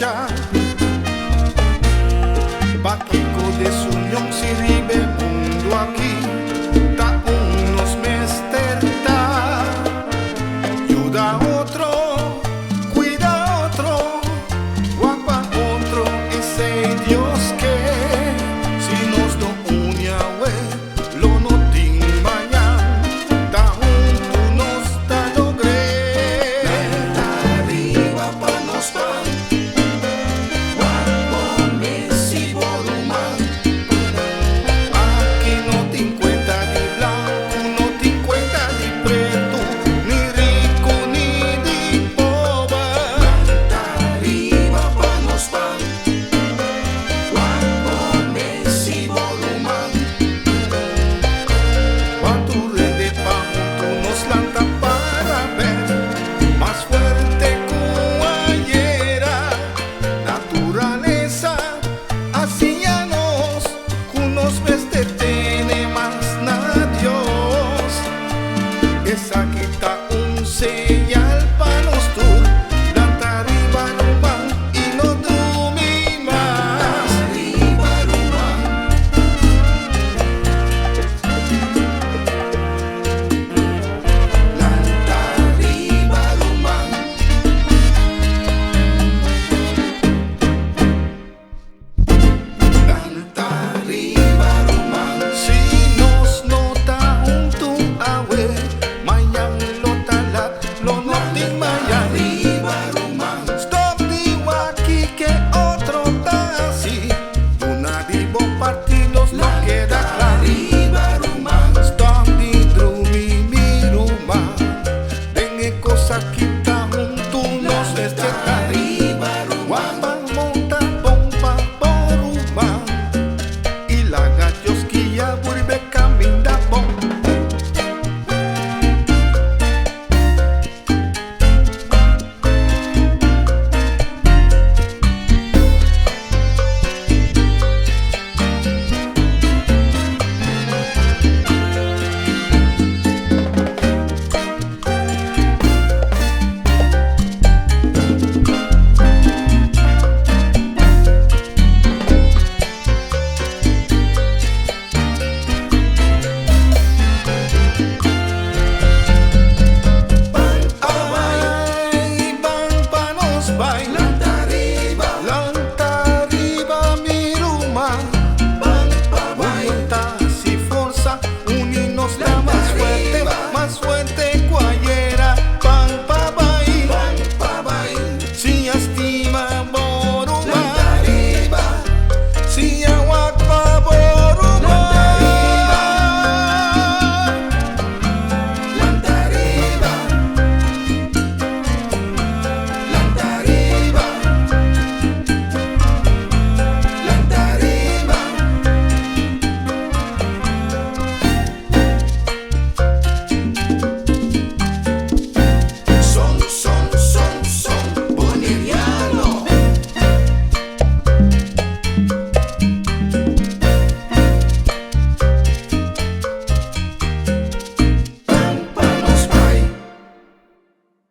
cosecha. Baquico de su unión si ribe mundo aquí, ta unos mesterta. Ayuda otro, cuida otro, guapa otro, ese Dios que si nos do unia we, lo no tin mañana, ta junto nos ta logré. Planta arriba pa' nos pan, guapo Messi Borumán. Aquí no te encuentra ni blanco, no te encuentra ni preto, ni rico ni de pobre. Planta arriba pa' nos pan, guapo Messi Borumán. Cuando rende pa' junto nos lanta para ver, más fuerte que ayer. Naturaleza, así ya nos veste tiene más na Dios. Esa quita un señal pa' nos tur, planta arriba no van y no dumi más. Arriba Rumán. Planta arriba Rumán. Planta arriba Rumán. Si nos nota junto a we, mañana lo talat, lo no te mañana. Arriba Rumán. Stop digo aquí que otro ta así, una divo partidos no queda claro. Arriba Rumán. Stop di drumi mi ruma, tengo cosa quita junto nos este Arriba Rumán. guapa